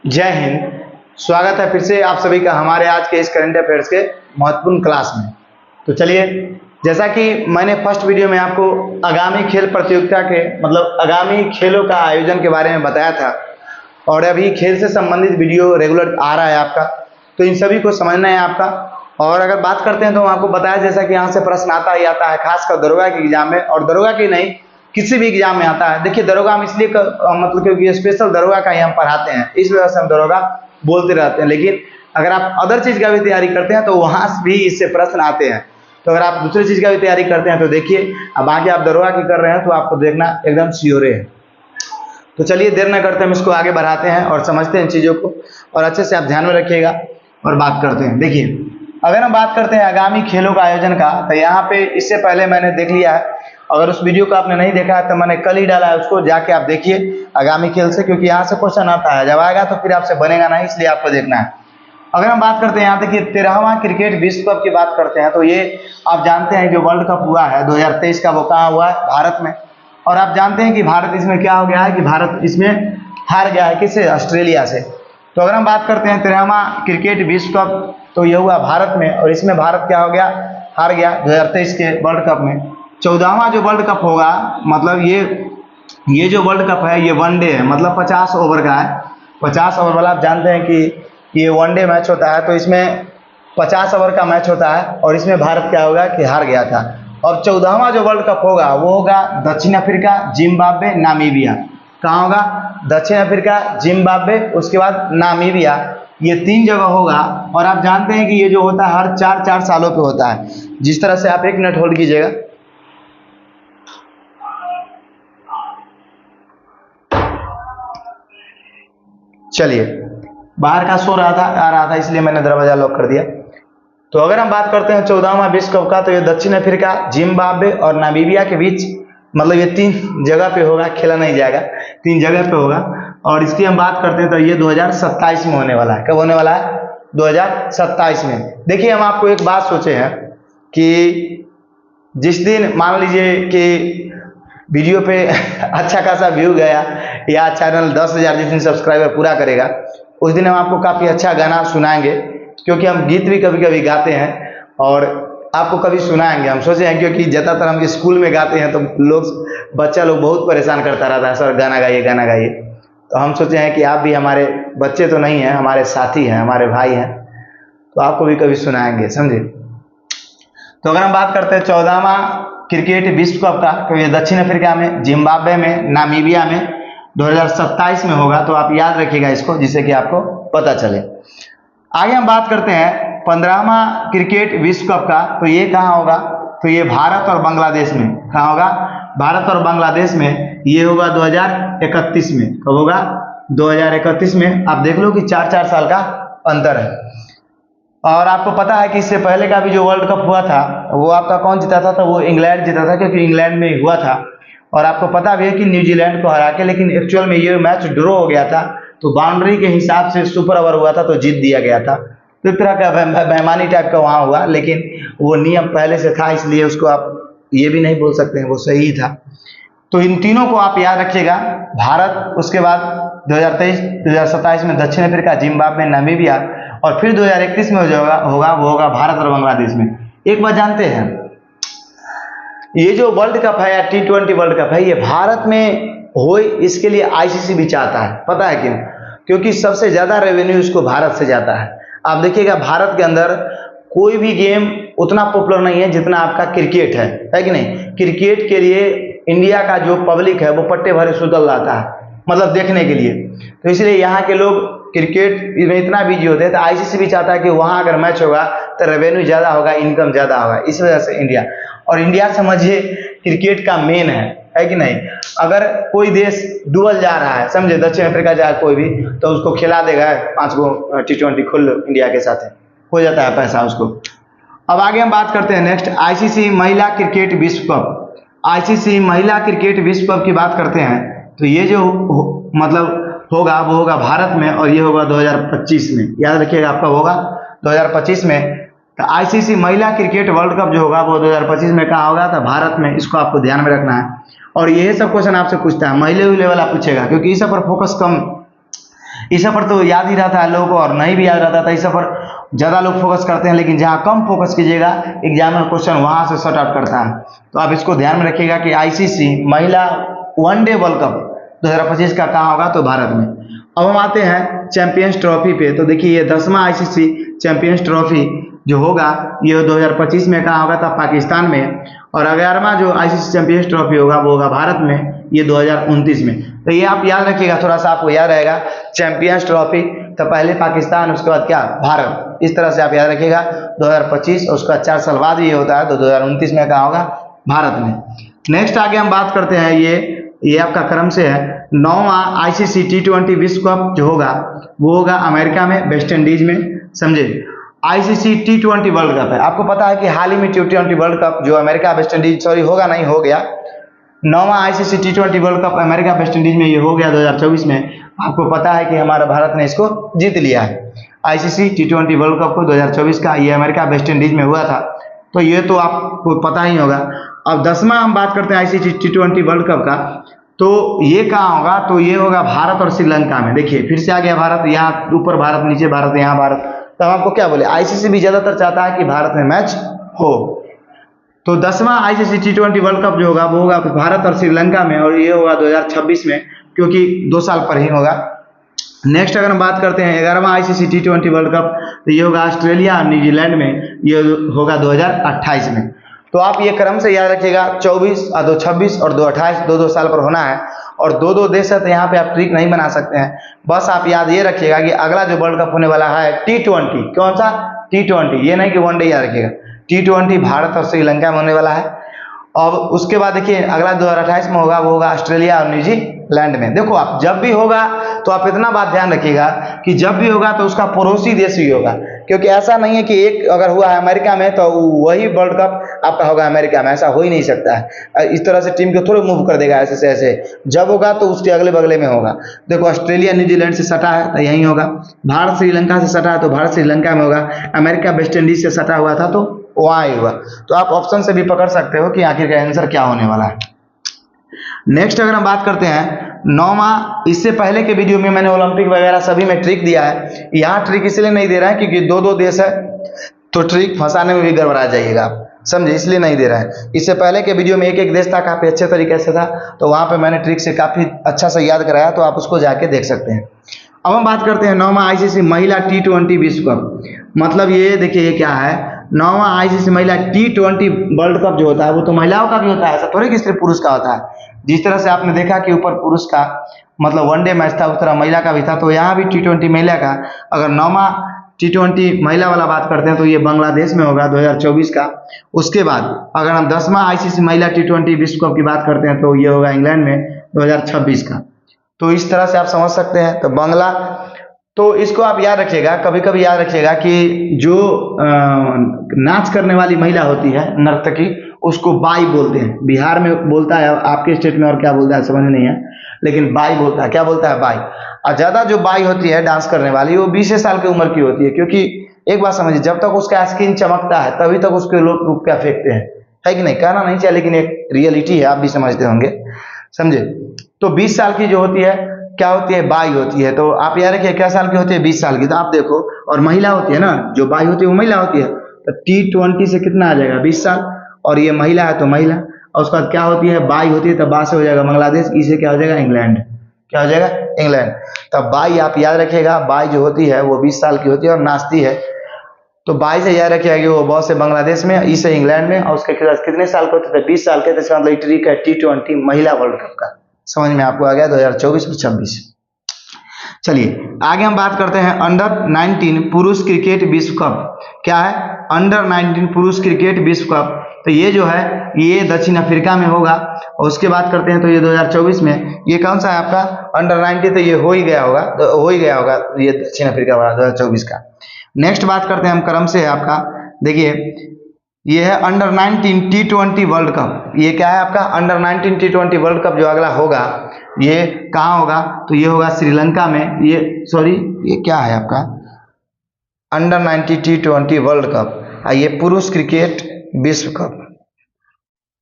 जय हिंद। स्वागत है फिर से आप सभी का हमारे आज के इस करंट अफेयर्स के महत्वपूर्ण क्लास में। तो चलिए, जैसा कि मैंने फर्स्ट वीडियो में आपको आगामी खेल प्रतियोगिता के आगामी खेलों का आयोजन के बारे में बताया था और अभी खेल से संबंधित वीडियो रेगुलर आ रहा है आपका, तो इन सभी को समझना है आपका। और अगर बात करते हैं तो आपको बताया जैसा कि यहाँ से प्रश्न आता ही आता है, खासकर दरोगा के एग्जाम में, और दरोगा की नहीं किसी भी एग्जाम में आता है। देखिए, दरोगा हम इसलिए क्योंकि स्पेशल दरोगा का ही हम पढ़ाते हैं, इस वजह से हम दरोगा बोलते रहते हैं। लेकिन अगर आप अदर चीज का भी तैयारी करते हैं तो वहां भी इससे प्रश्न आते हैं। तो अगर आप दूसरी चीज का भी तैयारी करते हैं तो देखिए, अब आगे आप दरोगा की कर रहे हैं तो आपको देखना एकदम श्योर है। तो चलिए, देर न करते हम इसको आगे बढ़ाते हैं और समझते हैं इन चीजों को, और अच्छे से आप ध्यान में रखिएगा और बात करते हैं। देखिए, अगर हम बात करते हैं आगामी खेलों का आयोजन का, तो यहाँ पे इससे पहले मैंने देख लिया है। अगर उस वीडियो को आपने नहीं देखा है तो मैंने कल ही डाला है, उसको जाके आप देखिए आगामी खेल से, क्योंकि यहाँ से क्वेश्चन आता है, जब आएगा तो फिर आपसे बनेगा नहीं, इसलिए आपको देखना है। अगर हम बात करते हैं यहाँ देखिए 13वां क्रिकेट विश्व कप की बात करते हैं, तो ये आप जानते हैं जो वर्ल्ड कप हुआ है 2023 का, वो कहाँ हुआ है? भारत में। और आप जानते हैं कि भारत इसमें क्या हो गया है कि भारत इसमें हार गया है, किससे? ऑस्ट्रेलिया से। तो अगर हम बात करते हैं 13वां क्रिकेट विश्व कप, तो ये हुआ भारत में, और इसमें भारत क्या हो गया? हार गया 2023 के वर्ल्ड कप में। 14वां जो वर्ल्ड कप होगा, मतलब ये जो वर्ल्ड कप है ये वनडे है, मतलब 50 ओवर का है। 50 ओवर वाला आप जानते हैं कि ये वनडे मैच होता है, तो इसमें 50 ओवर का मैच होता है, और इसमें भारत क्या होगा कि हार गया था। और 14वां जो वर्ल्ड कप होगा वो होगा दक्षिण अफ्रीका, जिम्बाब्वे, नामीबिया। कहाँ होगा? दक्षिण अफ्रीका, जिम्बाब्वे, उसके बाद नामीबिया, ये 3 जगह होगा। और आप जानते हैं कि ये जो होता है हर 4-4 सालों पे होता है। जिस तरह से आप 1 मिनट होल्ड कीजिएगा। चलिए, बाहर का शोर आ रहा था इसलिए मैंने दरवाजा लॉक कर दिया। तो अगर हम बात करते हैं 14वां विश्व कप का, तो ये दक्षिण अफ्रीका, जिम्बाब्वे और नामीबिया के बीच, मतलब ये 3 जगह पे होगा, खेला नहीं जाएगा, 3 जगह पे होगा। और इसकी हम बात करते हैं तो ये 2027 में होने वाला है। कब होने वाला है? 2027 में। देखिए, हम आपको एक बात सोचे हैं कि जिस दिन मान लीजिए कि वीडियो पे अच्छा खासा व्यू गया या चैनल 10,000 जिस दिन सब्सक्राइबर पूरा करेगा, उस दिन हम आपको काफ़ी अच्छा गाना सुनाएंगे, क्योंकि हम गीत भी कभी कभी गाते हैं और आपको कभी सुनाएंगे। हम सोचे हैं क्योंकि ज़्यादातर हम स्कूल में गाते हैं तो बच्चा लोग बहुत परेशान करता रहता है, सर गाना गाइए गाना गाइए। तो हम सोचे हैं कि आप भी, हमारे बच्चे तो नहीं हैं, हमारे साथी हैं, हमारे भाई हैं, तो आपको भी कभी सुनाएंगे, समझे। तो अगर हम बात करते हैं 14वां क्रिकेट विश्व कप का, तो ये दक्षिण अफ्रीका में, जिम्बाब्वे में, नामीबिया में 2027 में होगा। तो आप याद रखिएगा इसको, जिससे कि आपको पता चले। आगे हम बात करते हैं 15वां क्रिकेट विश्व कप का, तो ये कहाँ होगा? तो ये भारत और बांग्लादेश में। कहाँ होगा? भारत और बांग्लादेश में। ये होगा 2031 में। कब होगा? 2031 में। आप देख लो कि 4-4 साल का अंतर है। और आपको पता है कि इससे पहले का भी जो वर्ल्ड कप हुआ था वो आपका कौन जीता था? तो वो इंग्लैंड जीता था, क्योंकि इंग्लैंड में हुआ था। और आपको पता भी है कि न्यूजीलैंड को हरा के, लेकिन एक्चुअल में ये मैच ड्रॉ हो गया था, तो बाउंड्री के हिसाब से सुपर ओवर हुआ था तो जीत दिया गया था। तो एक तरह का बेईमानी टाइप का वहाँ हुआ, लेकिन वो नियम पहले से था, इसलिए उसको आप ये भी नहीं बोल सकते हैं, वो सही था। तो इन तीनों को आप याद रखिएगा, भारत, उसके बाद 2023 2027 में दक्षिण अफ्रीका, जिम्बाब्वे, नामीबिया, और फिर 2031 में जो होगा वो होगा भारत और बांग्लादेश में। एक बात जानते हैं, ये जो वर्ल्ड कप है या T20 वर्ल्ड कप है, ये भारत में हो, इसके लिए आईसीसी भी चाहता है। पता है क्यों? क्योंकि सबसे ज्यादा रेवेन्यू इसको भारत से जाता है। आप देखिएगा, भारत के अंदर कोई भी गेम उतना पॉपुलर नहीं है जितना आपका क्रिकेट है कि नहीं? क्रिकेट के लिए इंडिया का जो पब्लिक है वो पट्टे भरे सुतल रहता है, मतलब देखने के लिए। तो इसलिए यहाँ के लोग क्रिकेट में इतना बिजी होते हैं। तो आईसीसी भी चाहता है कि वहाँ अगर मैच होगा तो रेवेन्यू ज़्यादा होगा, इनकम ज़्यादा होगा, इस वजह से इंडिया। और इंडिया समझिए क्रिकेट का मेन है कि नहीं? अगर कोई देश डूबल जा रहा है, समझे, दक्षिण अफ्रीका जाए कोई भी, तो उसको खिला देगा 5 गो T20 खुल इंडिया के साथ, हो जाता है पैसा उसको। अब आगे हम बात करते हैं नेक्स्ट, आईसीसी महिला क्रिकेट विश्व कप। आईसीसी महिला क्रिकेट विश्व कप की बात करते हैं, तो ये जो मतलब होगा वो होगा भारत में, और ये होगा 2025 में। याद रखिएगा, आपका होगा 2025 में। तो आईसीसी महिला क्रिकेट वर्ल्ड कप जो होगा वो 2025 में कहाँ होगा? तो भारत में। इसको आपको ध्यान में रखना है। और यही सब क्वेश्चन आपसे पूछता है, महिला वाला पूछेगा, क्योंकि इस सब पर फोकस कम इस पर तो याद ही रहता है लोगों को, और नहीं भी याद रहता था। इस पर ज़्यादा लोग फोकस करते हैं, लेकिन जहाँ कम फोकस कीजिएगा एग्जाम में क्वेश्चन वहाँ से शॉर्ट आउट करता है। तो आप इसको ध्यान में रखिएगा कि आईसीसी महिला वनडे वर्ल्ड कप 2025 का कहाँ होगा, तो भारत में। अब हम आते हैं चैंपियंस ट्रॉफी पे। तो देखिए ये 10वां आईसीसी चैंपियंस ट्रॉफी जो होगा ये 2025 में कहाँ होगा, था पाकिस्तान में। और 11वां जो आईसीसी चैंपियंस ट्रॉफी होगा वो होगा भारत में, ये 2029 में। तो ये आप याद रखिएगा, थोड़ा सा आपको याद रहेगा। चैंपियंस ट्रॉफी तो पहले पाकिस्तान, उसके बाद क्या, भारत। इस तरह से आप याद रखिएगा 2025, और उसका 4 साल बाद ये होता है, तो 2029 में कहाँ होगा, भारत में। नेक्स्ट आगे हम बात करते हैं, ये आपका क्रम से है 9वां आईसीसी T20 विश्व कप जो होगा वो होगा अमेरिका में, वेस्ट इंडीज में, समझे। आईसीसी T20 वर्ल्ड कप है, आपको पता है कि हाल ही में T20 वर्ल्ड कप जो अमेरिका वेस्ट इंडीज, सॉरी होगा नहीं, हो गया 9वां ICC T20 World Cup America West Indies में ये हो गया 2024 में। आपको पता है कि हमारा भारत ने इसको जीत लिया है, आईसीसी T20 वर्ल्ड कप को 2024 का, ये अमेरिका वेस्ट इंडीज में हुआ था, तो ये तो आपको पता ही होगा। अब 10वां हम बात करते हैं आईसीसी T20 वर्ल्ड कप का, तो ये कहाँ होगा, तो ये होगा भारत और श्रीलंका में। देखिए फिर से आ गया भारत, यहाँ ऊपर भारत, नीचे भारत, यहाँ भारत। तो आपको क्या बोले, आईसीसी भी ज्यादातर चाहता है कि भारत में मैच हो। तो 10वां आईसीसी T20 वर्ल्ड कप जो होगा वो होगा भारत और श्रीलंका में, और ये होगा 2026 में, क्योंकि 2 साल पर ही होगा। नेक्स्ट अगर हम बात करते हैं 11वां आईसीसी T20 वर्ल्ड कप, तो ये होगा ऑस्ट्रेलिया और न्यूजीलैंड में, ये होगा 2028 में। तो आप ये क्रम से याद रखिएगा, 24, 2026 और 2028, 2-2 साल पर होना है। और 2-2 देश है, तो यहाँ पे आप ट्रिक नहीं बना सकते हैं। बस आप याद ये रखिएगा कि अगला जो वर्ल्ड कप होने वाला है T20, कौन सा, T20, ये नहीं कि वनडे, याद रखिएगा T20 भारत और श्रीलंका में होने वाला है। अब उसके बाद देखिए अगला 2028 में होगा, वो होगा ऑस्ट्रेलिया और न्यूजीलैंड में। देखो आप जब भी होगा तो आप इतना बात ध्यान रखिएगा कि जब भी होगा तो उसका पड़ोसी देश ही होगा, क्योंकि ऐसा नहीं है कि एक अगर हुआ है अमेरिका में तो वही वर्ल्ड कप आपका होगा अमेरिका में, ऐसा हो ही नहीं सकता है। इस तरह से टीम को थोड़े मूव कर देगा ऐसे से ऐसे, जब होगा तो उसके अगले बगले में होगा। देखो ऑस्ट्रेलिया न्यूजीलैंड से सटा है तो यहीं होगा, भारत श्रीलंका से सटा है तो भारत श्रीलंका में होगा, अमेरिका वेस्ट इंडीज से सटा हुआ था तो वहाँ ही हुआ। तो आप ऑप्शन से भी पकड़ सकते हो कि आखिर का आंसर क्या होने वाला है। नेक्स्ट अगर हम बात करते हैं 9वां, इससे पहले के वीडियो में मैंने ओलंपिक वगैरह सभी में ट्रिक दिया है, यहाँ ट्रिक इसलिए नहीं दे रहा है क्योंकि 2-2 देश है तो ट्रिक फंसाने में भी गड़बड़ा जाइएगा आप, समझे, इसलिए नहीं दे रहा है। इससे पहले के वीडियो में 1-1 देश था, काफी अच्छे तरीके से था, तो वहां पे मैंने ट्रिक से काफी अच्छा से याद कराया, तो आप उसको जाके देख सकते हैं। अब हम बात करते हैं 9वां आईसीसी महिला T20 विश्व कप। मतलब ये देखिए ये क्या है, 9वां आईसीसी महिला T20 वर्ल्ड कप जो होता है वो तो महिलाओं का भी होता है, ऐसा थोड़ी कि सिर्फ पुरुष का होता है। जिस तरह से आपने देखा कि ऊपर पुरुष का मतलब वनडे मैच था, उस तरह महिला का भी था, तो यहाँ भी T20 महिला का। अगर 9वां T20 महिला वाला बात करते हैं तो ये बांग्लादेश में होगा 2024 का। उसके बाद अगर हम 10वां आईसीसी महिला T20 विश्व कप की बात करते हैं तो ये होगा इंग्लैंड में 2026 का। तो इस तरह से आप समझ सकते हैं। तो बांग्ला, तो इसको आप याद रखिएगा, कभी कभी याद रखिएगा कि जो नाच करने वाली महिला होती है, नर्तकी, उसको बाई बोलते हैं। बिहार में बोलता है, आपके स्टेट में और क्या बोलता है समझ नहीं है, लेकिन बाई बोलता है। क्या बोलता है, बाई। और ज़्यादा जो बाई होती है डांस करने वाली, वो 20 साल की उम्र की होती है, क्योंकि एक बात समझिए, जब तक उसका स्किन चमकता है तभी तक उसके लोग रुपया फेंकते हैं, है कि नहीं, कहना नहीं चाहिए लेकिन एक रियलिटी है, आप भी समझते होंगे, समझे। तो 20 साल की जो होती है क्या होती है, बाई होती है। तो आप याद रखिए क्या साल की होती है, 20 साल की। तो आप देखो, और महिला होती है ना, जो बाई होती है वो महिला होती है, तो T20 से कितना आ जाएगा, 20 साल, और ये महिला है तो महिला, और उसके बाद क्या होती है, बाई होती है, तो बा से हो जाएगा बांग्लादेश, ई से क्या हो जाएगा, इंग्लैंड। क्या हो जाएगा, इंग्लैंड। तब बाई आप याद रखिएगा, बाई जो होती है वो 20 साल की होती है और नाचती है। तो बाई से याद रखिएगा कि वो बहुत से बांग्लादेश में, ई से इंग्लैंड में, और उसके कितने साल के होते थे, 20 साल के। तो इसका मतलब ट्रिक है T20 महिला वर्ल्ड कप का, समझ में आपको आ गया, 2024 और 26। चलिए आगे हम बात करते हैं अंडर 19 पुरुष क्रिकेट विश्व कप। क्या है, अंडर 19 पुरुष क्रिकेट विश्व कप। तो ये जो है ये दक्षिण अफ्रीका में होगा। और उसके बात करते हैं तो ये 2024 में, ये कौन सा है आपका अंडर 19, तो ये हो ही गया होगा, तो हो ही गया होगा ये दक्षिण अफ्रीका वाला 2024 का। नेक्स्ट बात करते हैं हम क्रम से है आपका, देखिए ये है अंडर 19 T20 वर्ल्ड कप। ये क्या है आपका अंडर 19 T20 वर्ल्ड कप जो अगला होगा ये कहाँ होगा, तो ये होगा श्रीलंका में। ये सॉरी ये क्या है आपका अंडर 19 T20 वर्ल्ड कप, ये पुरुष क्रिकेट विश्व कप।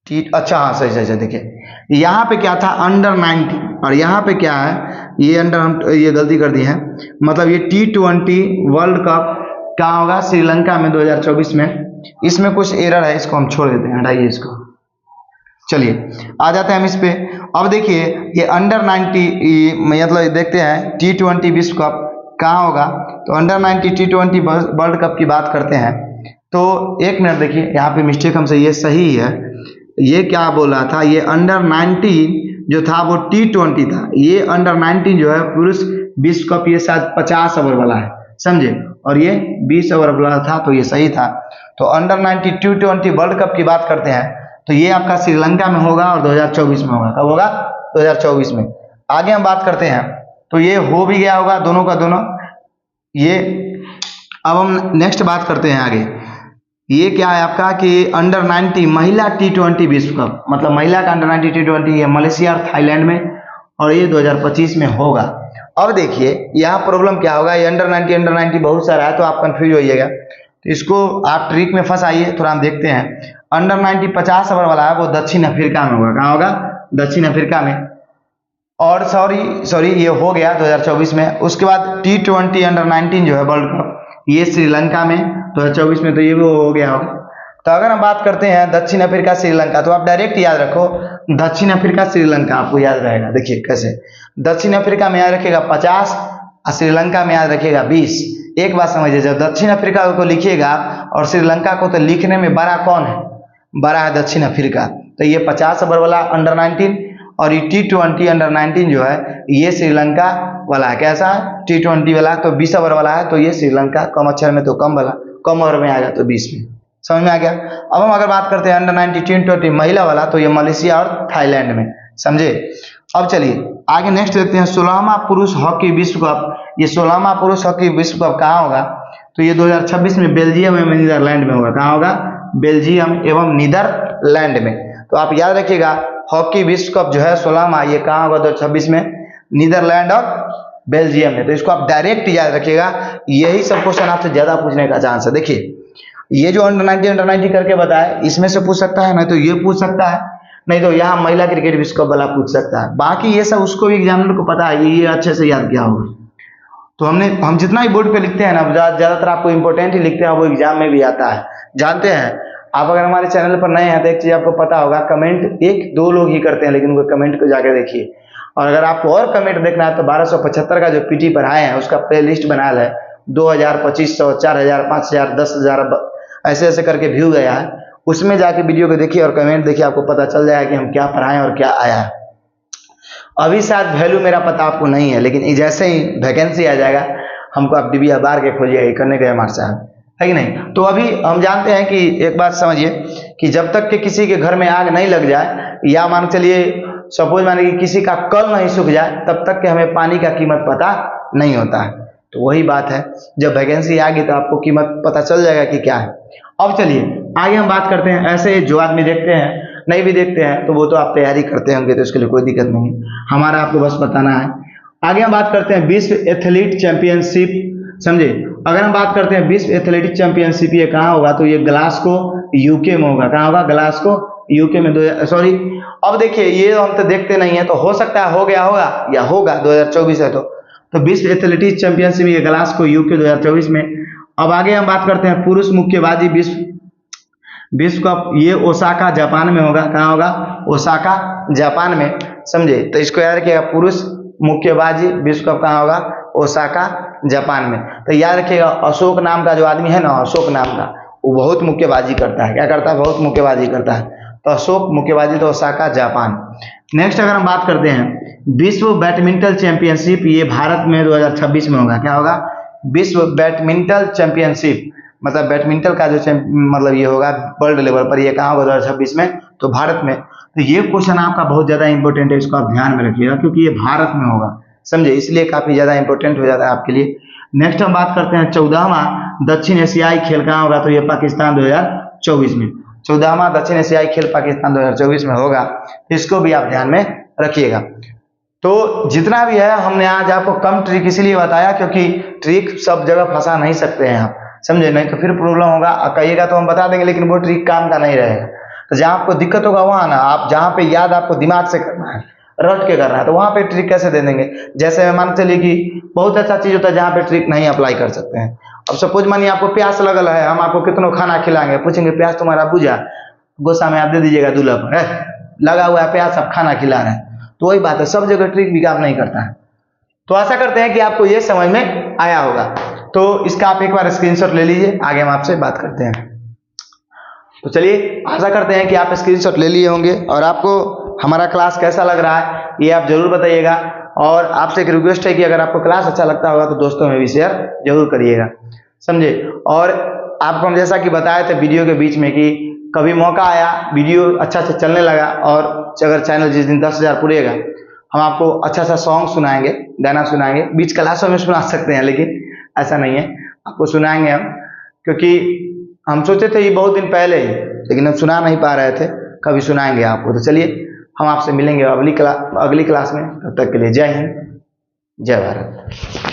अच्छा हाँ सही सही सही, देखिए यहाँ पे क्या था अंडर 90 और यहाँ पे क्या है ये अंडर, हम ये गलती कर दी है, मतलब ये T20 वर्ल्ड कप कहाँ होगा, श्रीलंका में 2024 में। इसमें कुछ एरर है, इसको हम छोड़ देते हैं, हटाइए इसको। चलिए आ जाते हैं हम इस पे। अब देखिए ये अंडर 90 मतलब देखते हैं T20 विश्व कप कहाँ होगा, तो अंडर 90 T20 वर्ल्ड कप की बात करते हैं। तो एक मिनट देखिए, यहाँ पे मिस्टेक हमसे, ये सही है, ये क्या बोल रहा था, ये अंडर 19 जो था वो T20 था, ये अंडर 19 जो है पुरुष विश्व कप ये शायद 50 ओवर वाला है, समझे, और ये 20 ओवर वाला था, तो ये सही था। तो अंडर 90 T20 वर्ल्ड कप की बात करते हैं, तो ये आपका श्रीलंका में होगा और 2024 में होगा। कब होगा, 2024 में। आगे हम बात करते हैं, तो ये हो भी गया होगा दोनों का दोनों। ये अब हम नेक्स्ट बात करते हैं आगे, ये क्या है आपका कि अंडर 90 महिला T20 विश्व कप, मतलब महिला का अंडर 90 T20 ये मलेशिया और थाईलैंड में, और ये 2025 में होगा। अब देखिए यहाँ प्रॉब्लम क्या होगा, ये अंडर 90 बहुत सारा है, तो आप कंफ्यूज होइएगा, तो इसको आप ट्रिक में फंसाइए, थोड़ा हम देखते हैं। अंडर 90 50 ओवर वाला है, वो दक्षिण अफ्रीका में होगा। कहाँ होगा, दक्षिण अफ्रीका में। और सॉरी ये हो गया 2024 में। उसके बाद T20 अंडर 19 जो है वर्ल्ड कप, ये श्रीलंका में 2024 में, तो ये भी हो गया होगा। तो अगर हम बात करते हैं दक्षिण अफ्रीका श्रीलंका, तो आप डायरेक्ट याद रखो दक्षिण अफ्रीका श्रीलंका, आपको याद रहेगा। देखिए कैसे, दक्षिण अफ्रीका में याद रखिएगा 50 और श्रीलंका में याद रखिएगा 20। एक बात समझिए, जब दक्षिण अफ्रीका को लिखिएगा और श्रीलंका को, तो लिखने में बड़ा कौन है, बड़ा है दक्षिण अफ्रीका। तो ये 50 ओवर वाला अंडर 19 और ये T20 अंडर 19 जो है ये श्रीलंका वाला है। कैसा है, T20 वाला तो 20 ओवर वाला है, तो ये श्रीलंका, कम अक्षर में तो कम वाला, कम ओवर में आएगा तो 20 में। समझ में आ गया। अब हम अगर बात करते हैं अंडर 90 T20 महिला वाला, तो ये मलेशिया और थाईलैंड में, समझे। अब चलिए आगे नेक्स्ट देखते हैं 16वां पुरुष हॉकी विश्व कप। ये 16वां पुरुष हॉकी विश्व कप कहाँ होगा, तो ये 2026 में बेल्जियम एवं नीदरलैंड में होगा। कहाँ होगा, बेल्जियम एवं नीदरलैंड में। तो आप याद रखिएगा हॉकी विश्व कप जो है 16वां, ये कहाँ होगा 2026 में, नीदरलैंड और बेल्जियम में। तो इसको आप डायरेक्ट याद रखिएगा, यही सब क्वेश्चन आपसे ज्यादा पूछने का चांस है। देखिए ये जो अंडर 90 करके बताया, इसमें से पूछ सकता है, नहीं तो ये पूछ सकता है, नहीं तो यहाँ महिला क्रिकेट विश्व कप वाला पूछ सकता है। बाकी ये सब उसको भी एग्जामिनर को पता है, ये अच्छे से याद किया होगा। तो हम जितना ही बोर्ड पे लिखते हैं ना, ज्यादातर आपको इंपॉर्टेंट ही लिखते हैं, वो एग्जाम में भी आता है। जानते हैं आप, अगर हमारे चैनल पर नए हैं तो एक चीज आपको पता होगा, कमेंट 1-2 लोग ही करते हैं, लेकिन वो कमेंट को जाके देखिए। और अगर आपको और कमेंट देखना है तो 1275 का जो पीटी पढ़ाए हैं उसका प्ले लिस्ट बनाया है, 2000, 2500, 4000, 5000, 10,000 ऐसे ऐसे करके व्यू गया है, उसमें जाके वीडियो को देखिए और कमेंट देखिए, आपको पता चल जाएगा कि हम क्या पढ़ाएं और क्या आया है। अभी शायद वैल्यू मेरा पता आपको नहीं है, लेकिन जैसे ही वैकेंसी आ जाएगा हमको आप डिबिया बार के खोजिए, करने गए हमारे साहब, है कि नहीं। तो अभी हम जानते हैं कि एक बात समझिए कि जब तक कि किसी के घर में आग नहीं लग जाए, या मान चलिए सपोज माने कि किसी का कल नहीं सूख जाए, तब तक कि हमें पानी का कीमत पता नहीं होता है। तो वही बात है, जब वैकेंसी आ गई तो आपको कीमत पता चल जाएगा कि क्या है। अब चलिए आगे हम बात करते हैं। ऐसे जो आदमी देखते हैं, नहीं भी देखते हैं, तो वो तो आप तैयारी करते होंगे, तो उसके लिए कोई दिक्कत नहीं है, हमारा आपको बस बताना है। आगे हम बात करते हैं विश्व एथलीट चैंपियनशिप, समझे। अगर हम बात करते हैं विश्व एथलेटिक चैंपियनशिप, ये कहाँ होगा, तो ये ग्लासगो यूके में होगा। कहाँ होगा, ग्लासगो यूके में। अब देखिए ये हम तो देखते नहीं है, तो हो सकता है हो गया होगा या होगा, 2024 है तो विश्व एथलेटिक्स चैंपियनशिप ये ग्लासगो यूके 2024 में। अब आगे हम बात करते हैं पुरुष मुक्केबाजी विश्व कप, ये ओसाका जापान में होगा। कहाँ होगा, ओसाका जापान में, समझे। तो इसको याद रखिएगा, पुरुष मुक्केबाजी विश्व कप कहाँ होगा, ओसाका जापान में। तो याद रखिएगा अशोक नाम का जो आदमी है ना, अशोक नाम का, वो बहुत मुक्केबाजी करता है। क्या करता है, बहुत मुक्केबाजी करता है। तो अशोक मुक्केबाजी, तो ओसाका जापान। नेक्स्ट अगर हम बात करते हैं विश्व बैडमिंटन चैंपियनशिप, ये भारत में 2026 में होगा। क्या होगा, विश्व बैडमिंटन चैंपियनशिप, मतलब बैडमिंटन का जो मतलब ये होगा वर्ल्ड लेवल पर, ये कहाँ होगा 2026 में, तो भारत में। तो ये क्वेश्चन आपका बहुत ज्यादा इंपॉर्टेंट है, इसको आप ध्यान में रखिएगा, क्योंकि ये भारत में होगा, समझे, इसलिए काफी ज्यादा इंपॉर्टेंट हो जाता है आपके लिए। नेक्स्ट हम बात करते हैं 14वां दक्षिण एशियाई खेल कहाँ होगा, तो ये पाकिस्तान 2024 में। 14वां दक्षिण एशियाई खेल पाकिस्तान 2024 में होगा, इसको भी आप ध्यान में रखिएगा। तो जितना भी है हमने आज आपको कम ट्रिक इसलिए बताया, क्योंकि ट्रिक सब जगह फंसा नहीं सकते हैं आप, समझे, नहीं तो फिर प्रॉब्लम होगा। कहिएगा तो हम बता देंगे, लेकिन वो ट्रिक काम का नहीं रहेगा। तो जहाँ आपको दिक्कत होगा वहाँ ना, आप जहाँ पे याद आपको दिमाग से करना है, रट के करना है, तो वहाँ पे ट्रिक कैसे दे देंगे। जैसे मान चलिए कि बहुत अच्छा चीज़ होता है जहाँ पे ट्रिक नहीं अप्लाई कर सकते हैं। अब सपोज मानिए आपको प्यास लगल है, हम आपको कितनों खाना खिलाएंगे, पूछेंगे प्यास तुम्हारा बुझा, गोसा में आप दे दीजिएगा दूल्हा पर, लगा हुआ है प्यास, आप खाना खिला रहे हैं। तो वही बात है, सब जगह ट्रिक भी काम नहीं करता है। तो आशा करते हैं कि आपको ये समझ में आया होगा। तो इसका आप एक बार स्क्रीनशॉट ले लीजिए, आगे हम आपसे बात करते हैं। तो चलिए, आशा करते हैं कि आप स्क्रीनशॉट ले लिए होंगे और आपको हमारा क्लास कैसा लग रहा है ये आप जरूर बताइएगा। और आपसे एक रिक्वेस्ट है कि अगर आपको क्लास अच्छा लगता होगा तो दोस्तों में भी शेयर जरूर करिएगा, समझे। और आपको हम जैसा कि बताए थे वीडियो के बीच में कि कभी मौका आया, वीडियो अच्छा से चलने लगा और अगर चैनल जिस दिन 10,000 पूरेगा, हम आपको अच्छा सा सॉन्ग सुनाएंगे, गाना सुनाएंगे। बीच क्लासों में सुना सकते हैं, लेकिन ऐसा नहीं है, आपको सुनाएंगे हम, क्योंकि हम सोचे थे ये बहुत दिन पहले ही, लेकिन हम सुना नहीं पा रहे थे, कभी सुनाएंगे आपको। तो चलिए, हम आपसे मिलेंगे अगली क्लास में। तब तक के लिए जय हिंद, जय भारत।